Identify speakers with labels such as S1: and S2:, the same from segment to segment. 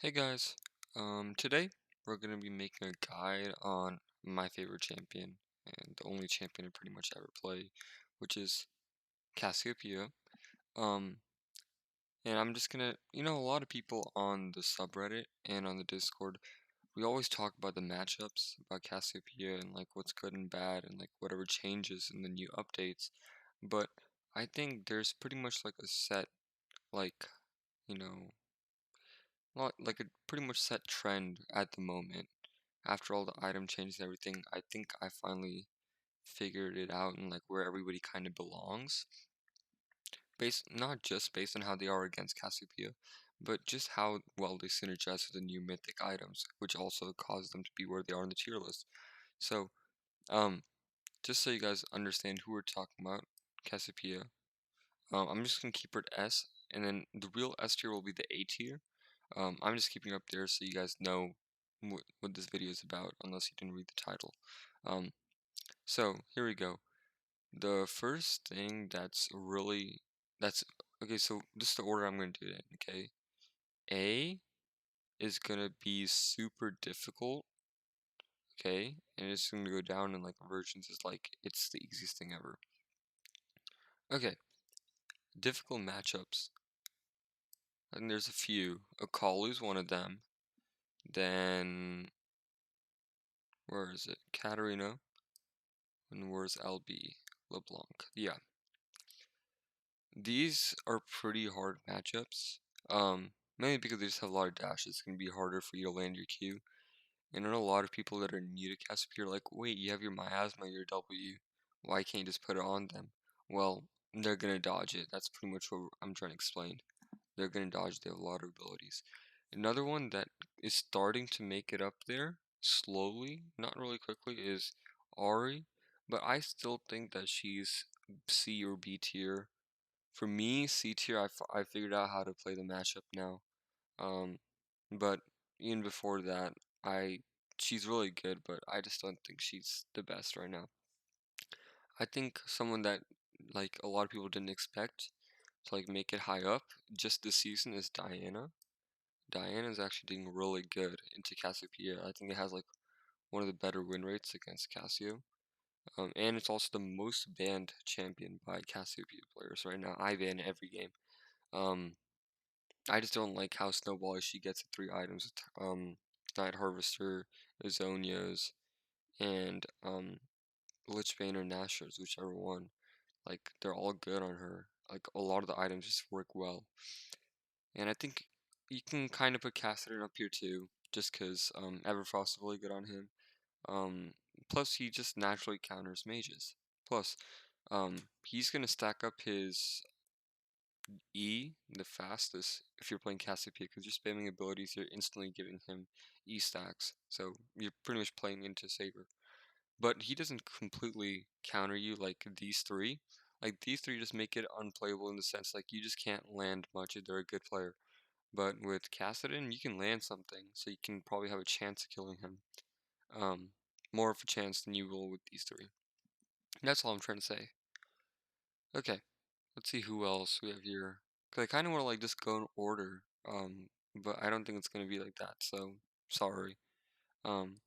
S1: Hey guys, today we're gonna be making a guide on my favorite champion and the only champion I pretty much ever play, which is Cassiopeia. Um, and I'm just gonna, a lot of people on the subreddit and on the Discord, we always talk about the matchups about Cassiopeia and like what's good and bad and like whatever changes in the new updates. But I think there's pretty much like a set, like, you know, not like a pretty much set trend at the moment. After all the item changes and everything, I think I finally figured it out and like where everybody kind of belongs. Based not just based on how they are against Cassiopeia, but just how well they synergize with the new mythic items, which also cause them to be where they are in the tier list. So, um, just so you guys understand who we're talking about, Cassiopeia. I'm just gonna keep her at S, and then the real S tier will be the A tier. I'm just keeping it up there so you guys know what this video is about, unless you didn't read the title. Um, so here we go. The first thing that's okay. So this is the order I'm gonna do it in. Okay, A is gonna be super difficult. Okay, and it's gonna go down in like versions is like it's the easiest thing ever. Okay, difficult matchups. And there's a few. Akalu's one of them. Then where is it? Katarina. And where's LB? LeBlanc. Yeah. These are pretty hard matchups. Mainly because they just have a lot of dashes. It's gonna be harder for you to land your Q. And I know a lot of people that are new to Cassiopeia are like, wait, you have your miasma, your W. Why can't you just put it on them? Well, they're gonna dodge it. That's pretty much what I'm trying to explain. They're gonna dodge. They have a lot of abilities. Another one that is starting to make it up there slowly, not really quickly, is Ari. But I still think that she's C or B tier. For me, C tier, I figured out how to play the matchup now. Um, but even before that, I she's really good, but I just don't think she's the best right now. I think someone that like a lot of people didn't expect to like make it high up just this season is Diana. Diana is actually doing really good into Cassiopeia. I think it has like one of the better win rates against Cassio. And it's also the most banned champion by Cassiopeia players right now. I ban every game. Um, I just don't like how snowbally she gets at 3 items. Night Harvester, Azonias, and Lichbane or Nashers, whichever one. Like they're all good on her. Like a lot of the items just work well. And I think you can kind of put Cassidy up here too, just because Everfrost is really good on him. Um, Plus he just naturally counters mages. Plus, he's gonna stack up his E the fastest if you're playing Cassiopeia, because you're spamming abilities, you're instantly giving him E stacks. So you're pretty much playing into Saber. But he doesn't completely counter you like these three. Like these three just make it unplayable in the sense like you just can't land much if they're a good player. But with Cassidon, you can land something, so you can probably have a chance of killing him. Um, More of a chance than you will with these three. That's all I'm trying to say. Okay, let's see who else we have here. Cause I kind of want to like just go in order. But I don't think it's gonna be like that. So sorry. Um,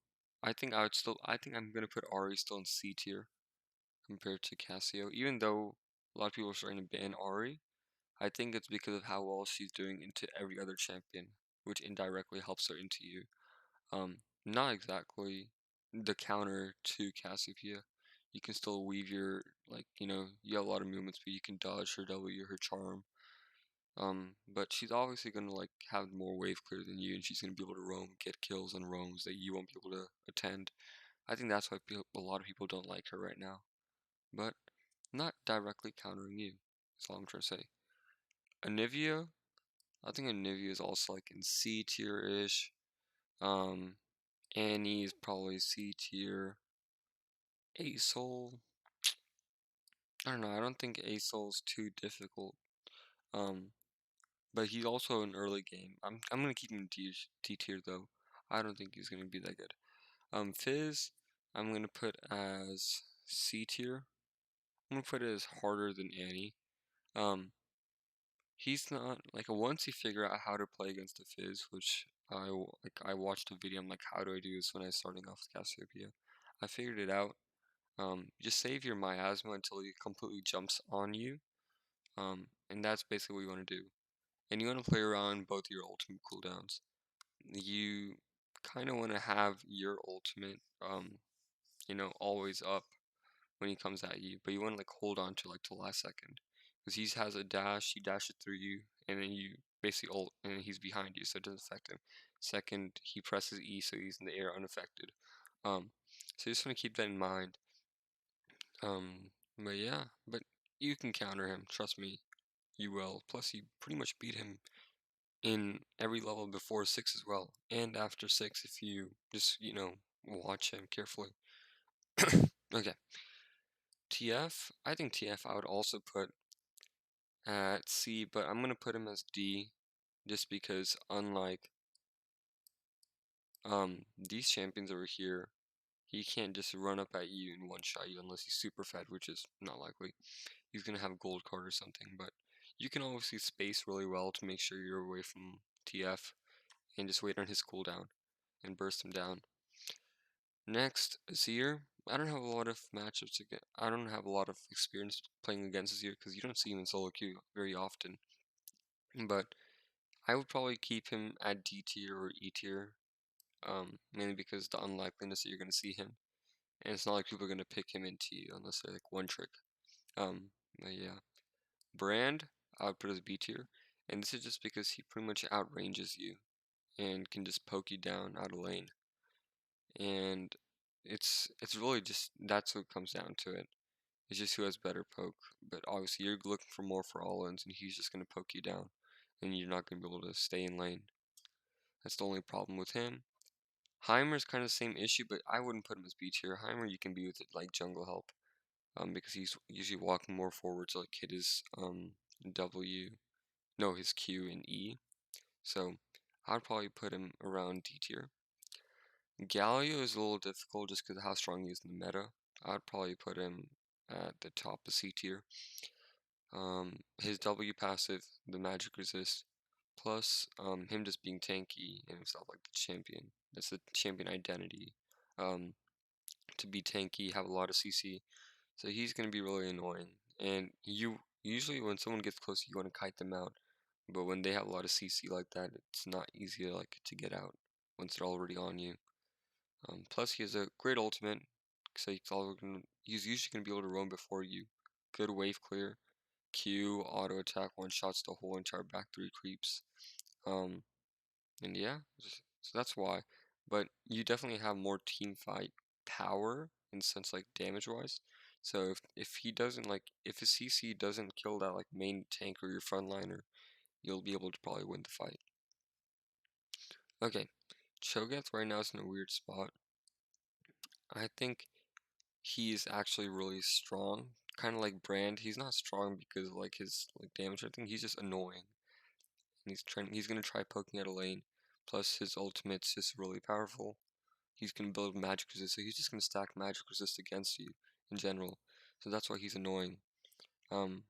S1: I think I'm gonna put Ari still in C tier compared to Cassio. Even though a lot of people are starting to ban Ari, I think it's because of how well she's doing into every other champion, which indirectly helps her into you. Not exactly the counter to Cassiopeia. You can still weave your, like, you have a lot of movements, but you can dodge her W, her charm. But she's obviously gonna, like, have more wave clear than you, and she's gonna be able to roam, get kills on roams that you won't be able to attend. I think that's why a lot of people don't like her right now. But not directly countering you. That's all I'm trying to say. Anivia, I think Anivia is also, like, in C tier-ish. Um, Annie is probably C tier. Asol, I don't know. I don't think Asol is too difficult. Um, but he's also an early game. I'm gonna keep him D tier though. I don't think he's gonna be that good. Fizz, I'm gonna put as C tier. I'm gonna put it as harder than Annie. Um, He's not like once you figure out how to play against the Fizz, which I watched a video. I'm like, how do I do this when I was starting off with Cassiopeia? I figured it out. Just save your miasma until he completely jumps on you. And that's basically what you want to do. And you want to play around both your ultimate cooldowns. You kind of want to have your ultimate, always up when he comes at you, but you want to like hold on to like the last second, because he has a dash, he dashes through you, and then you basically ult, and he's behind you, so it doesn't affect him. Second, he presses E, so he's in the air unaffected. So you just want to keep that in mind. But yeah, but you can counter him, trust me, you will. Plus, you pretty much beat him in every level before 6 as well, and after 6 if you just, watch him carefully. Okay, TF, I think TF I would also put at C, but I'm gonna put him as D, just because unlike these champions over here, he can't just run up at you and one-shot you unless he's super fed, which is not likely. He's gonna have a gold card or something, but you can obviously space really well to make sure you're away from TF and just wait on his cooldown and burst him down. Next, Azir. I don't have a lot of matchups again. I don't have a lot of experience playing against Azir because you don't see him in solo queue very often. But I would probably keep him at D tier or E tier, mainly because the unlikeliness that you're gonna see him, and it's not like people are gonna pick him into you unless they're like one trick. But yeah, Brand I would put as B tier, and this is just because he pretty much outranges you and can just poke you down out of lane, and it's really just that's what comes down to it. It's just who has better poke, but obviously you're looking for more for all-ins, and he's just gonna poke you down, and you're not gonna be able to stay in lane. That's the only problem with him. Heimer's kind of the same issue, but I wouldn't put him as B tier. Heimer you can be with it like jungle help, because he's usually walking more forward to like hit his W, no his Q and E. So I'd probably put him around D tier. Galio is a little difficult just because of how strong he is in the meta. I'd probably put him at the top of C tier. His W passive, the magic resist, plus him just being tanky and himself like the champion. That's the champion identity. Um, to be tanky, have a lot of CC, so he's gonna be really annoying. And you usually when someone gets close, you want to kite them out, but when they have a lot of CC like that, it's not easy to get out once they're already on you. Plus he has a great ultimate, so he's usually gonna be able to roam before you. Good wave clear. Q, auto attack, one shots the whole entire back 3 creeps. Um, and yeah, so that's why. But you definitely have more team fight power in sense like damage wise. So if he doesn't if his CC doesn't kill that like main tank or your frontliner, you'll be able to probably win the fight. Okay, Cho'Gath right now is in a weird spot. I think he's actually really strong. Kind of like Brand, he's not strong because of like his damage. I think he's just annoying. And he's gonna try poking out a lane. Plus his ultimate's just really powerful. He's gonna build magic resist, so he's just gonna stack magic resist against you in general. So that's why he's annoying. Um,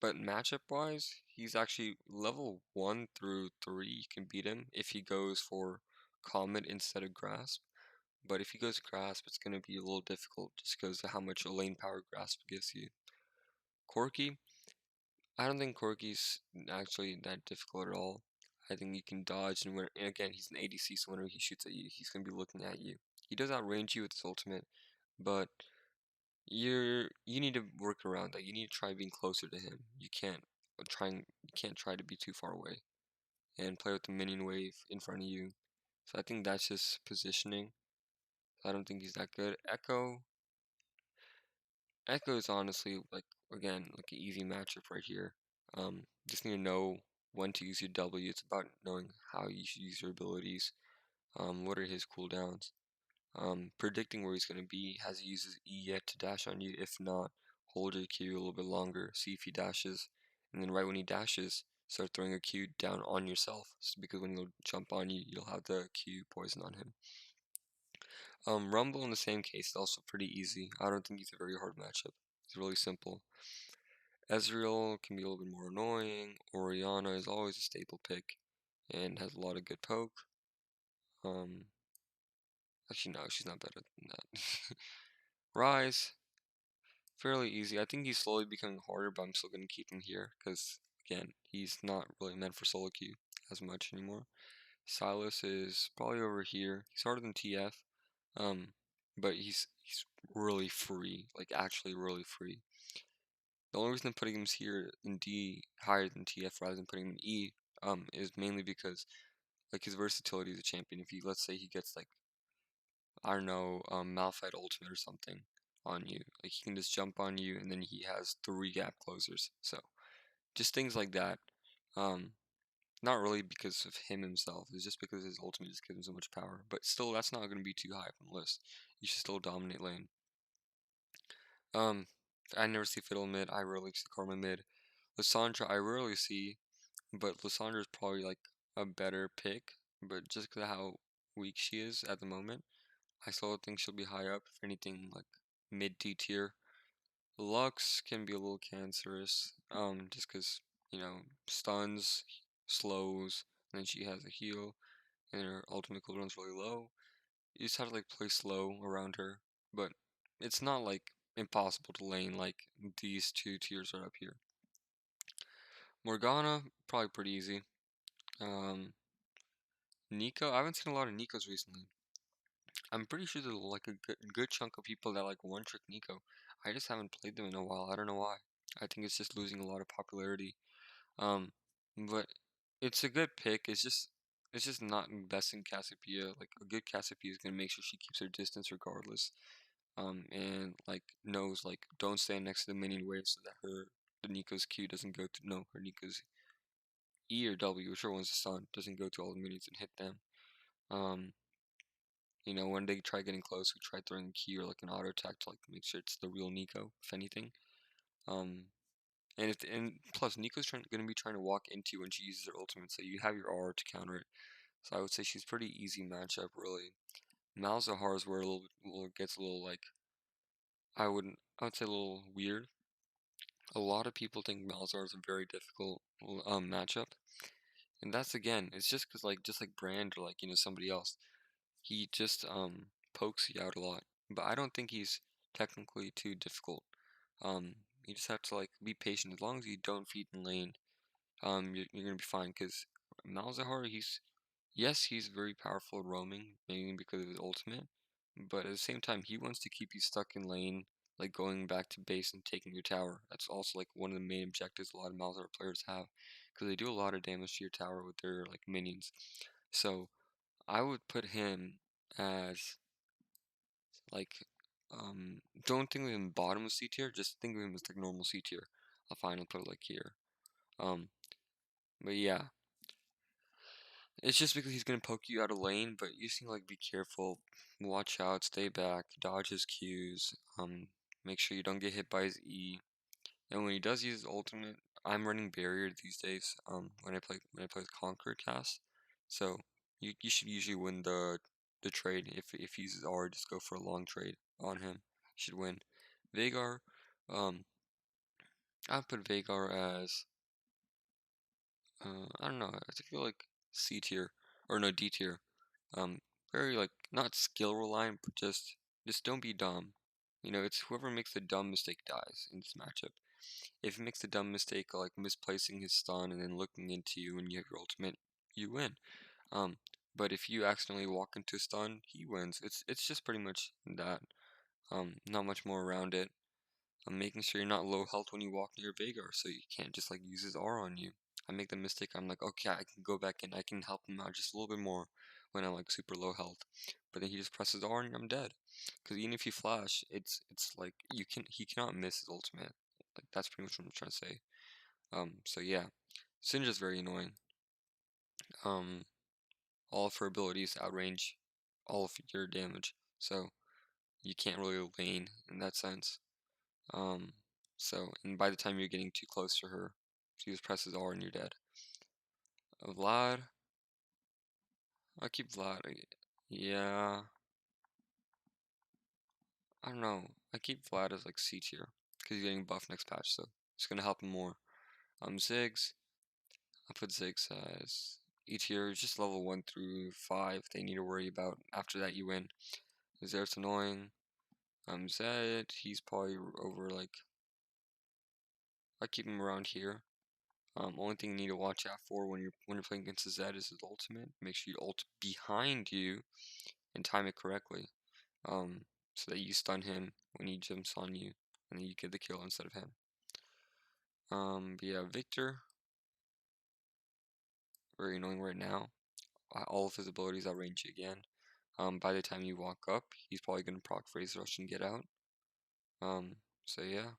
S1: but matchup wise, he's actually level 1 through 3. You can beat him if he goes for Comet instead of Grasp. But if he goes Grasp, it's gonna be a little difficult just because of how much lane power Grasp gives you. Corki, I don't think Corki's actually that difficult at all. I think you can dodge, and again, he's an ADC, so whenever he shoots at you, he's gonna be looking at you. He does outrange you with his ultimate, but you need to work around that. You need to try being closer to him. You can't try to be too far away and play with the minion wave in front of you. So I think that's just positioning. I don't think he's that good. Echo is honestly again an easy matchup right here. Just need to know when to use your W. It's about knowing how you should use your abilities. What are his cooldowns? Predicting where he's gonna be. Has he uses E yet to dash on you? If not, hold your Q a little bit longer. See if he dashes, and then right when he dashes, start throwing a Q down on yourself. Because when he'll jump on you, you'll have the Q poison on him. Rumble in the same case is also pretty easy. I don't think he's a very hard matchup. It's really simple. Ezreal can be a little bit more annoying. Orianna is always a staple pick and has a lot of good poke. Um, Actually, no, she's not better than that. Rise, fairly easy. I think he's slowly becoming harder, but I'm still going to keep him here because, again, he's not really meant for solo queue as much anymore. Silas is probably over here. He's harder than TF, um, but he's really free, like actually really free. The only reason I'm putting him here in D higher than TF rather than putting him in E, is mainly because like his versatility as a champion. If he, let's say he gets like, I don't know, Malphite ultimate or something on you, like he can just jump on you and then he has 3 gap closers. So just things like that. Um, Not really because of him himself, it's just because his ultimate just gives him so much power. But still, that's not going to be too high up on the list. You should still dominate lane. Um, I never see Fiddle mid, I rarely see Karma mid. Lissandra, I rarely see, but Lissandra is probably like a better pick. But just because of how weak she is at the moment, I still think she'll be high up. If anything, like mid D tier. Lux can be a little cancerous, just because, stuns, slows, and then she has a heal, and her ultimate cooldown's really low. You just have to like play slow around her, but it's not like impossible to lane like these 2 tiers are up here. Morgana, probably pretty easy. Nico, I haven't seen a lot of Nikos recently. I'm pretty sure there's like a good chunk of people that like one-trick Nico. I just haven't played them in a while. I don't know why. I think it's just losing a lot of popularity. Um, but it's a good pick. It's just not best in Cassiopeia. Like a good Cassiopeia is gonna make sure she keeps her distance regardless. And like knows like don't stand next to the minion wave so that the Nico's Q doesn't go to no her Nico's E or W, whichever one's the stun, doesn't go to all the minions and hit them. Um, when they try getting close, we try throwing a Q or like an auto attack to like make sure it's the real Nico, if anything. Um, and plus Nico's gonna be trying to walk into when she uses her ultimate, so you have your R to counter it. So I would say she's pretty easy matchup really. Malzahar is where it gets a little like I would say a little weird. A lot of people think Malzahar is a very difficult matchup, and that's again it's just because like just like Brand or like somebody else, he just pokes you out a lot. But I don't think he's technically too difficult. You just have to like be patient. As long as you don't feed in lane, you're gonna be fine. Because Malzahar, yes, he's very powerful at roaming, mainly because of his ultimate. But at the same time, he wants to keep you stuck in lane, like going back to base and taking your tower. That's also like one of the main objectives a lot of Malzahar players have, because they do a lot of damage to your tower with their like minions. So I would put him as like don't think of him bottom of C tier, just think of him as like normal C tier. I'll finally put it like here. Um but yeah. It's just because he's gonna poke you out of lane, but you just need to like be careful, watch out, stay back, dodge his Qs, make sure you don't get hit by his E. And when he does use his ultimate, I'm running barrier these days, when I play with Conquer cast. So you should usually win the trade. If he uses R, just go for a long trade on him. You should win. Veigar, um I'd put Veigar as I don't know, I feel like C tier or no D tier. Um, Very like not skill reliant, but just don't be dumb. It's whoever makes the dumb mistake dies in this matchup. If he makes the dumb mistake of like misplacing his stun and then looking into you and you have your ultimate, you win. Um, but if you accidentally walk into a stun, he wins. It's just pretty much that. Not much more around it. I'm making sure you're not low health when you walk near Veigar, so you can't just like use his R on you. I make the mistake, I'm like, okay, I can go back in, I can help him out just a little bit more when I'm like super low health. But then he just presses R and I'm dead. Because even if you flash, it's like he cannot miss his ultimate. Like that's pretty much what I'm trying to say. So yeah. Syndra's very annoying. Um all of her abilities outrange all of your damage. So you can't really lane in that sense. Um, and by the time you're getting too close to her, she just presses R and you're dead. Vlad, I'll keep Vlad. Yeah, I don't know. I keep Vlad as like C tier because he's getting buffed next patch, so It's gonna help him more. Ziggs, I'll put Ziggs as E tier, just level 1 through 5 they need to worry about. After that you win. Zed's annoying. Zed, he's probably over like, I keep him around here. Only thing you need to watch out for when you're playing against the Zed is his ultimate. Make sure you ult behind you and time it correctly. So that you stun him when he jumps on you, and then you get the kill instead of him. But yeah, Victor, very annoying right now. All of his abilities outrange you again. By the time you walk up, he's probably gonna proc phase rush and get out. So yeah,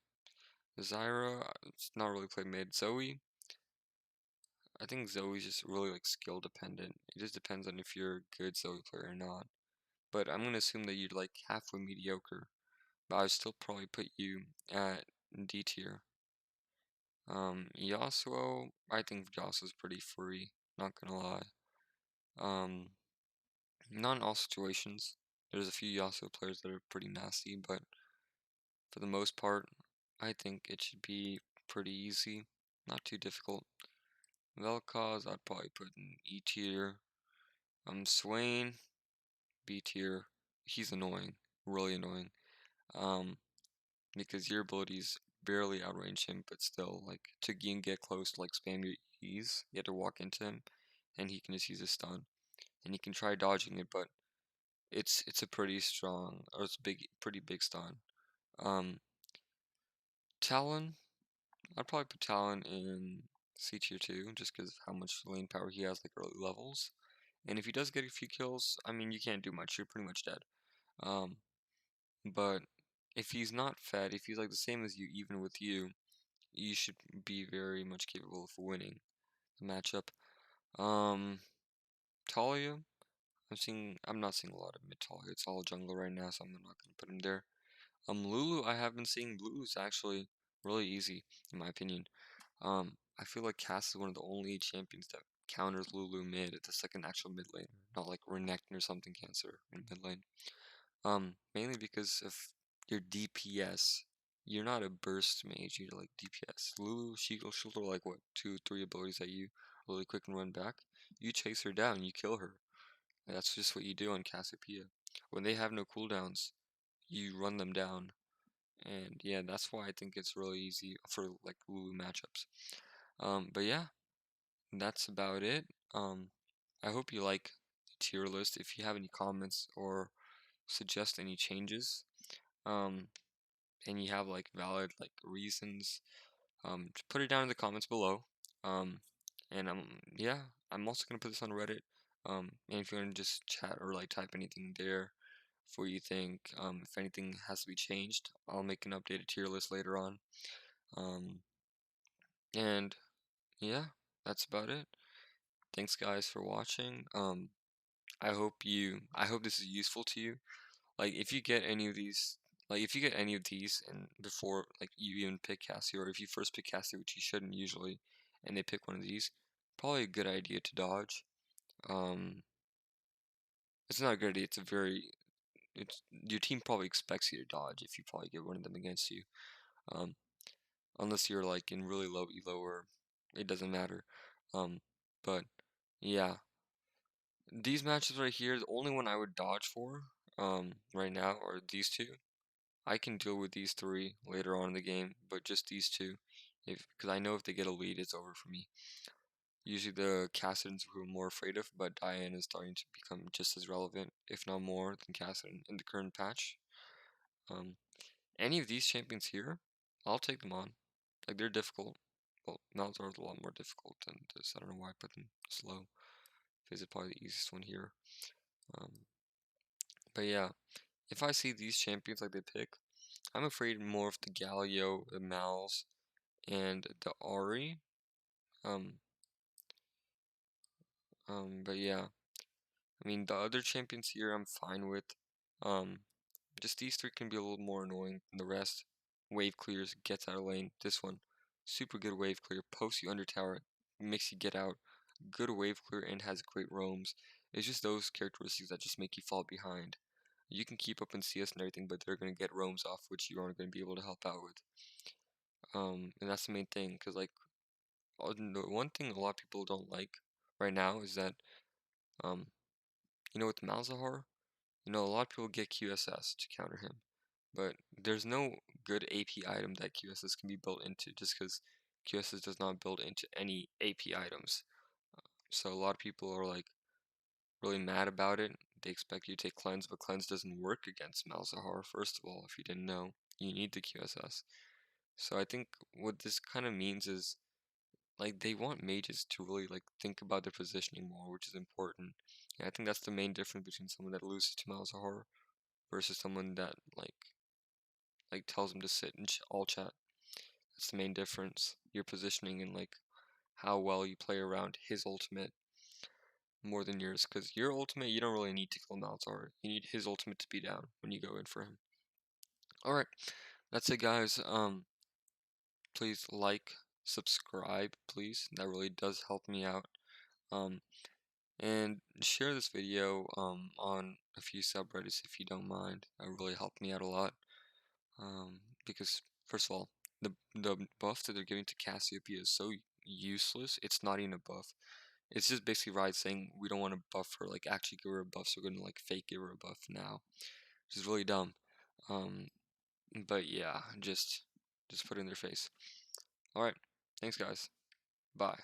S1: Zyra, it's not really play mid. Zoe, I think Zoe's just really like skill dependent. It just depends on if you're a good Zoe player or not. But I'm gonna assume that you're like halfway mediocre. But I would still probably put you at D tier. Yasuo, I think Yasuo's pretty free, not gonna lie. Not in all situations. There's a few Yasuo players that are pretty nasty, but for the most part, I think it should be pretty easy, not too difficult. Vel'Koz, I'd probably put in E tier. Swain, B tier. He's annoying, really annoying. Because your abilities barely outrange him, but still, like, to get close to like spam your E's, you have to walk into him, and he can just use a stun, and you can try dodging it, but it's a pretty strong, or it's pretty big stun. Talon, I'd probably put Talon in C tier 2, just because of how much lane power he has, like early levels. And if he does get a few kills, I mean, you can't do much. You're pretty much dead. But if he's not fed, if he's like the same as you, even with you, you should be very much capable of winning the matchup. Talia, I'm not seeing a lot of mid Talia. It's all jungle right now, so I'm not gonna put him there. Lulu, I have been seeing Lulu's actually really easy, in my opinion. I feel like Cass is one of the only champions that counters Lulu mid. It's like an actual mid lane, not like Renekton or something cancer in mid lane. Mainly because of your DPS. You're not a burst mage, you're like DPS. Lulu, she'll throw like what, 2, 3 abilities at you really quick and run back. You chase her down, you kill her. And that's just what you do on Cassiopeia. When they have no cooldowns, you run them down. And yeah, that's why I think it's really easy for like Lulu matchups. But yeah, that's about it. I hope you like the tier list. If you have any comments or suggest any changes, um, and you have like valid like reasons, just put it down in the comments below. Um, and yeah, I'm also gonna put this on Reddit. And if you want to just chat or like type anything there for you think, if anything has to be changed, I'll make an updated tier list later on. Um, and yeah, that's about it. Thanks guys for watching. I hope this is useful to you. Like if you get any of these, and before like you even pick Cassie, or if you first pick Cassie, which you shouldn't usually, and they pick one of these, probably a good idea to dodge. Um, it's not a good idea. It's your team probably expects you to dodge if you probably get one of them against you. Um, unless you're like in really low elo, or it doesn't matter. Um, but yeah, these matches right here, the only one I would dodge for, right now are these two. I can deal with these 3 later on in the game, but just these 2, because I know if they get a lead, it's over for me. Usually the Cassidans who I'm more afraid of, but Diane is starting to become just as relevant, if not more, than Cassidon in the current patch. Um, any of these champions here, I'll take them on. Like, they're difficult. Well, Malzar is a lot more difficult than this. I don't know why I put them slow. This is probably the easiest one here. Um, but yeah, if I see these champions like they pick, I'm afraid more of the Galio, the Mals, and the Ari. Um, but yeah, I mean the other champions here I'm fine with. Um, just these 3 can be a little more annoying than the rest. Wave clears, gets out of lane. This one, super good wave clear, posts you under tower, makes you get out. Good wave clear and has great roams. It's just those characteristics that just make you fall behind. You can keep up in CS and everything, but they're gonna get roams off, which you aren't gonna be able to help out with. And that's the main thing, because like the one thing a lot of people don't like right now is that um with Malzahar, a lot of people get QSS to counter him, but there's no good AP item that QSS can be built into just because QSS does not build into any AP items. So a lot of people are like really mad about it. They expect you to take cleanse, but cleanse doesn't work against Malzahar. First of all, if you didn't know, you need the QSS. So I think what this kind of means is like they want mages to really like think about their positioning more, which is important. And I think that's the main difference between someone that loses to Malzahar versus someone that like tells them to sit in all chat. That's the main difference. Your positioning and like how well you play around his ultimate more than yours, because your ultimate you don't really need to kill Malzahar. You need his ultimate to be down when you go in for him. Alright, that's it guys. Please like, subscribe, please. That really does help me out. Um and share this video on a few subreddits if you don't mind. That really helped me out a lot. Because first of all, the buff that they're giving to Cassiopeia is so useless. It's not even a buff. It's just basically Riot saying we don't want to buff her, like actually give her a buff, so we're gonna like fake give her a buff now, which is really dumb. Um, but yeah, just put it in their face. All right, thanks guys. Bye.